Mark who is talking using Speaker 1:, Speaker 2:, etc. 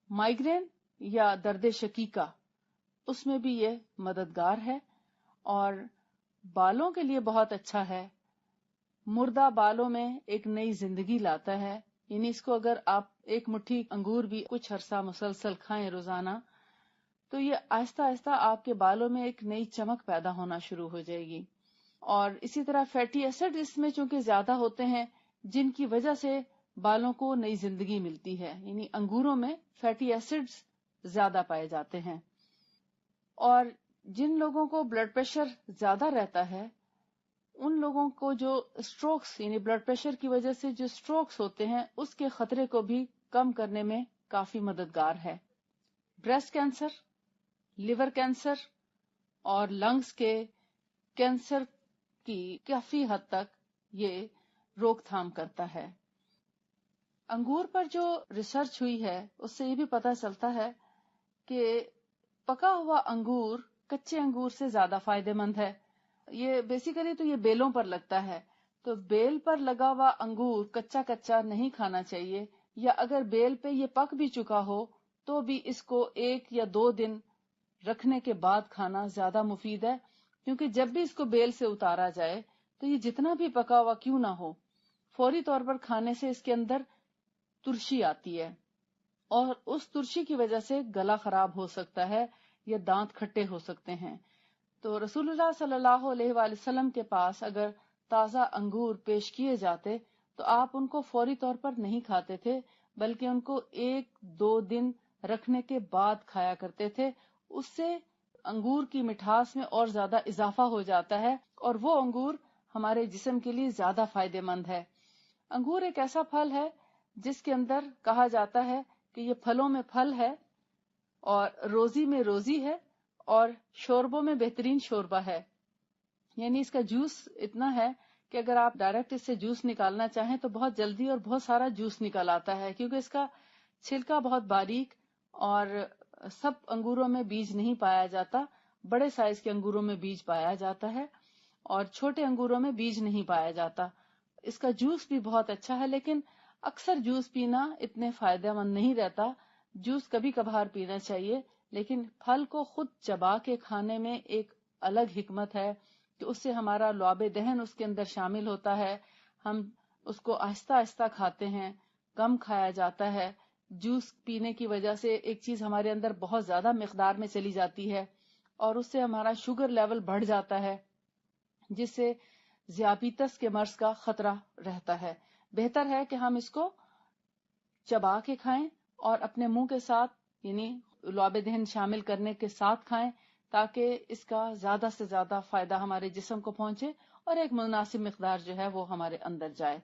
Speaker 1: Migraine یا درد شقیقہ اس میں بھی یہ مددگار ہے، اور بالوں کے لیے بہت اچھا ہے، مردہ بالوں میں ایک نئی زندگی لاتا ہے. یعنی اس کو اگر آپ ایک مٹھی انگور بھی کچھ عرصہ مسلسل کھائیں روزانہ، تو یہ آہستہ آہستہ آپ کے بالوں میں ایک نئی چمک پیدا ہونا شروع ہو جائے گی. اور اسی طرح فیٹی ایسڈ اس میں چونکہ زیادہ ہوتے ہیں، جن کی وجہ سے بالوں کو نئی زندگی ملتی ہے. یعنی انگوروں میں فیٹی ایسڈ زیادہ پائے جاتے ہیں. اور جن لوگوں کو بلڈ پریشر زیادہ رہتا ہے، ان لوگوں کو جو اسٹروکس یعنی بلڈ پریشر کی وجہ سے جو اسٹروکس ہوتے ہیں، اس کے خطرے کو بھی کم کرنے میں کافی مددگار ہے. بریسٹ کینسر، لیور کینسر اور لنگز کے کینسر کی کافی حد تک یہ روک تھام کرتا ہے. انگور پر جو ریسرچ ہوئی ہے اس سے یہ بھی پتہ چلتا ہے کہ پکا ہوا انگور کچے انگور سے زیادہ فائدہ مند ہے. یہ بیسیکلی تو یہ بیلوں پر لگتا ہے، تو بیل پر لگا ہوا انگور کچا کچا نہیں کھانا چاہیے، یا اگر بیل پہ یہ پک بھی چکا ہو تو بھی اس کو 1 یا 2 دن رکھنے کے بعد کھانا زیادہ مفید ہے. کیونکہ جب بھی اس کو بیل سے اتارا جائے تو یہ جتنا بھی پکا ہوا کیوں نہ ہو، فوری طور پر کھانے سے اس کے اندر ترشی آتی ہے، اور اس ترشی کی وجہ سے گلا خراب ہو سکتا ہے یا دانت کھٹے ہو سکتے ہیں. تو رسول اللہ صلی اللہ علیہ وآلہ وسلم کے پاس اگر تازہ انگور پیش کیے جاتے تو آپ ان کو فوری طور پر نہیں کھاتے تھے، بلکہ ان کو 1-2 دن رکھنے کے بعد کھایا کرتے تھے. اس سے انگور کی مٹھاس میں اور زیادہ اضافہ ہو جاتا ہے، اور وہ انگور ہمارے جسم کے لیے زیادہ فائدہ مند ہے. انگور ایک ایسا پھل ہے جس کے اندر کہا جاتا ہے کہ یہ پھلوں میں پھل ہے، اور روزی میں روزی ہے، اور شوربوں میں بہترین شوربہ ہے. یعنی اس کا جوس اتنا ہے کہ اگر آپ ڈائریکٹ اس سے جوس نکالنا چاہیں تو بہت جلدی اور بہت سارا جوس نکل آتا ہے، کیونکہ اس کا چھلکا بہت باریک، اور سب انگوروں میں بیج نہیں پایا جاتا. بڑے سائز کے انگوروں میں بیج پایا جاتا ہے اور چھوٹے انگوروں میں بیج نہیں پایا جاتا. اس کا جوس بھی بہت اچھا ہے، لیکن اکثر جوس پینا اتنے فائدہ مند نہیں رہتا. جوس کبھی کبھار پینا چاہیے، لیکن پھل کو خود چبا کے کھانے میں ایک الگ حکمت ہے کہ اس سے ہمارا لعاب دہن اس کے اندر شامل ہوتا ہے. ہم اس کو آہستہ آہستہ کھاتے ہیں، کم کھایا جاتا ہے. جوس پینے کی وجہ سے ایک چیز ہمارے اندر بہت زیادہ مقدار میں چلی جاتی ہے، اور اس سے ہمارا شوگر لیول بڑھ جاتا ہے، جس سے ذیابیطس کے مرض کا خطرہ رہتا ہے. بہتر ہے کہ ہم اس کو چبا کے کھائیں اور اپنے منہ کے ساتھ یعنی لعاب دہن شامل کرنے کے ساتھ کھائیں، تاکہ اس کا زیادہ سے زیادہ فائدہ ہمارے جسم کو پہنچے اور ایک مناسب مقدار جو ہے وہ ہمارے اندر جائے.